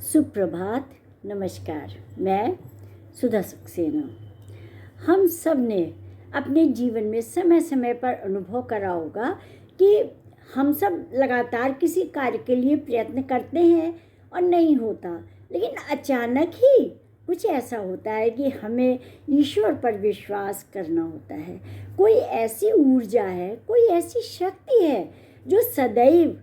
सुप्रभात, नमस्कार। मैं सुधा सक्सेना। हम सब ने अपने जीवन में समय समय पर अनुभव करा होगा कि हम सब लगातार किसी कार्य के लिए प्रयत्न करते हैं और नहीं होता, लेकिन अचानक ही कुछ ऐसा होता है कि हमें ईश्वर पर विश्वास करना होता है। कोई ऐसी ऊर्जा है, कोई ऐसी शक्ति है जो सदैव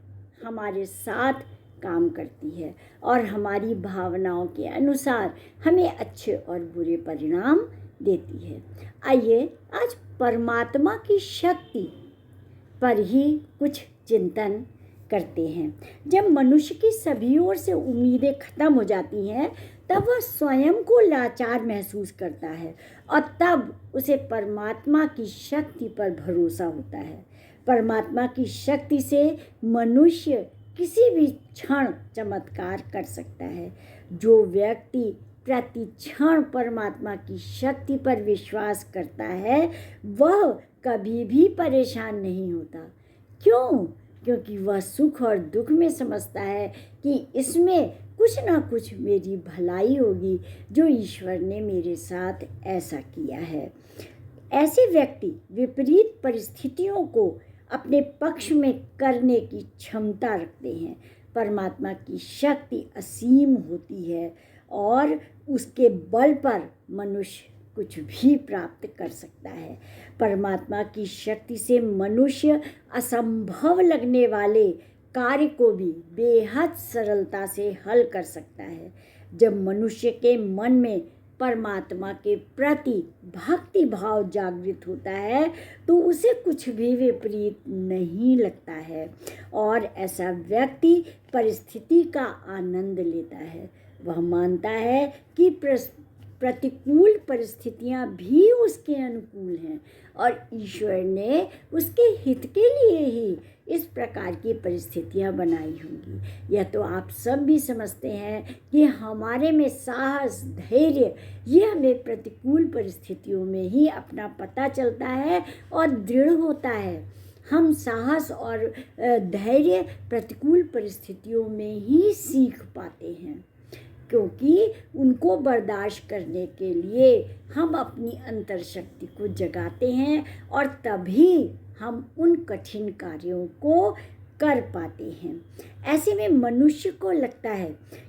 हमारे साथ काम करती है और हमारी भावनाओं के अनुसार हमें अच्छे और बुरे परिणाम देती है। आइए आज परमात्मा की शक्ति पर ही कुछ चिंतन करते हैं। जब मनुष्य की सभी ओर से उम्मीदें खत्म हो जाती हैं, तब वह स्वयं को लाचार महसूस करता है और तब उसे परमात्मा की शक्ति पर भरोसा होता है। परमात्मा की शक्ति से मनुष्य किसी भी क्षण चमत्कार कर सकता है। जो व्यक्ति प्रति क्षण परमात्मा की शक्ति पर विश्वास करता है, वह कभी भी परेशान नहीं होता। क्यों? क्योंकि वह सुख और दुख में समझता है कि इसमें कुछ ना कुछ मेरी भलाई होगी, जो ईश्वर ने मेरे साथ ऐसा किया है। ऐसे व्यक्ति विपरीत परिस्थितियों को अपने पक्ष में करने की क्षमता रखते हैं। परमात्मा की शक्ति असीम होती है और उसके बल पर मनुष्य कुछ भी प्राप्त कर सकता है। परमात्मा की शक्ति से मनुष्य असंभव लगने वाले कार्य को भी बेहद सरलता से हल कर सकता है। जब मनुष्य के मन में परमात्मा के प्रति भक्ति भाव जागृत होता है, तो उसे कुछ भी विपरीत नहीं लगता है और ऐसा व्यक्ति परिस्थिति का आनंद लेता है। वह मानता है कि प्रतिकूल परिस्थितियां भी उसके अनुकूल हैं और ईश्वर ने उसके हित के लिए ही इस प्रकार की परिस्थितियां बनाई होंगी। यह तो आप सब भी समझते हैं कि हमारे में साहस, धैर्य, ये हमें प्रतिकूल परिस्थितियों में ही अपना पता चलता है और दृढ़ होता है। हम साहस और धैर्य प्रतिकूल परिस्थितियों में ही सीख पाते हैं, क्योंकि उनको बर्दाश्त करने के लिए हम अपनी अंतर शक्ति को जगाते हैं और तभी हम उन कठिन कार्यों को कर पाते हैं। ऐसे में मनुष्य को लगता है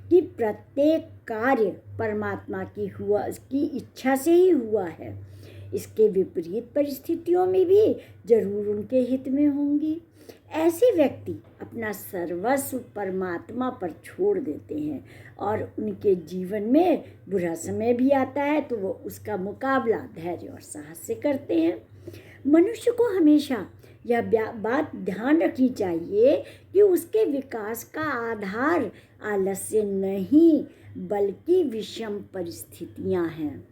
कि प्रत्येक कार्य परमात्मा की इच्छा से ही हुआ है। इसके विपरीत परिस्थितियों में भी जरूर उनके हित में होंगी। ऐसे व्यक्ति अपना सर्वस्व परमात्मा पर छोड़ देते हैं और उनके जीवन में बुरा समय भी आता है तो वो उसका मुकाबला धैर्य और साहस से करते हैं। मनुष्य को हमेशा यह बात ध्यान रखनी चाहिए कि उसके विकास का आधार आलस्य नहीं, बल्कि विषम परिस्थितियां हैं।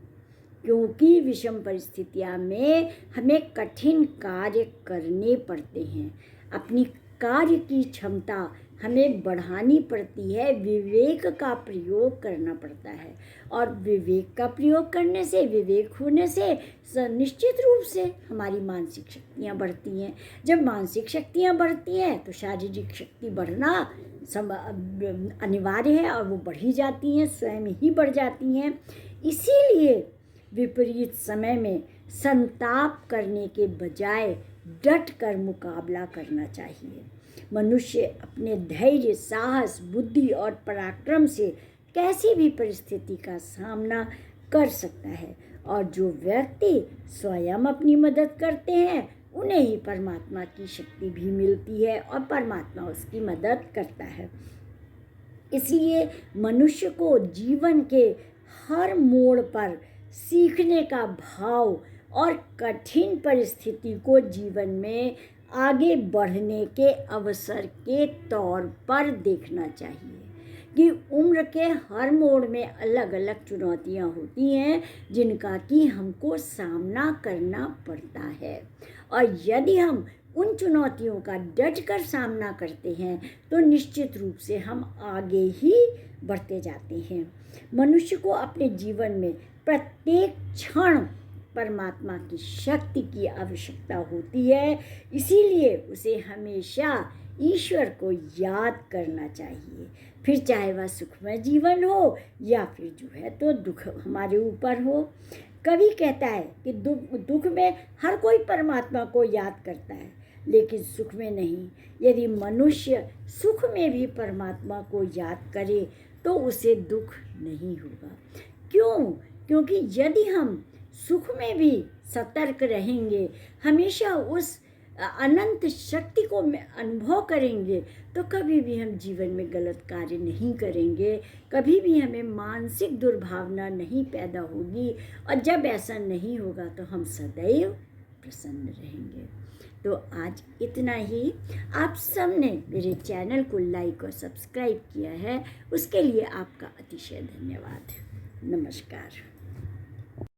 क्योंकि विषम परिस्थितियां में हमें कठिन कार्य करने पड़ते हैं। अपनी कार्य की क्षमता हमें बढ़ानी पड़ती है, विवेक का प्रयोग करना पड़ता है और विवेक का प्रयोग करने से, विवेक होने से निश्चित रूप से हमारी मानसिक शक्तियाँ बढ़ती हैं। जब मानसिक शक्तियाँ बढ़ती हैं तो शारीरिक शक्ति बढ़ना अनिवार्य है और वो बढ़ ही जाती हैं, स्वयं ही बढ़ जाती हैं। इसीलिए विपरीत समय में संताप करने के बजाय डट कर मुकाबला करना चाहिए। मनुष्य अपने धैर्य, साहस, बुद्धि और पराक्रम से कैसी भी परिस्थिति का सामना कर सकता है और जो व्यक्ति स्वयं अपनी मदद करते हैं, उन्हें ही परमात्मा की शक्ति भी मिलती है और परमात्मा उसकी मदद करता है। इसलिए मनुष्य को जीवन के हर मोड़ पर सीखने का भाव और कठिन परिस्थिति को जीवन में आगे बढ़ने के अवसर के तौर पर देखना चाहिए कि उम्र के हर मोड़ में अलग अलग चुनौतियां होती हैं जिनका कि हमको सामना करना पड़ता है और यदि हम उन चुनौतियों का डट कर सामना करते हैं तो निश्चित रूप से हम आगे ही बढ़ते जाते हैं। मनुष्य को अपने जीवन में प्रत्येक क्षण परमात्मा की शक्ति की आवश्यकता होती है, इसीलिए उसे हमेशा ईश्वर को याद करना चाहिए। फिर चाहे वह सुखमय जीवन हो या फिर जो है तो दुख हमारे ऊपर हो। कवि कहता है कि दुख में हर कोई परमात्मा को याद करता है, लेकिन सुख में नहीं। यदि मनुष्य सुख में भी परमात्मा को याद करे तो उसे दुख नहीं होगा। क्यों? क्योंकि यदि हम सुख में भी सतर्क रहेंगे, हमेशा उस अनंत शक्ति को अनुभव करेंगे, तो कभी भी हम जीवन में गलत कार्य नहीं करेंगे, कभी भी हमें मानसिक दुर्भावना नहीं पैदा होगी। और जब ऐसा नहीं होगा तो हम सदैव प्रसन्न रहेंगे। तो आज इतना ही। आप सबने मेरे चैनल को लाइक और सब्सक्राइब किया है, उसके लिए आपका अतिशय धन्यवाद। नमस्कार।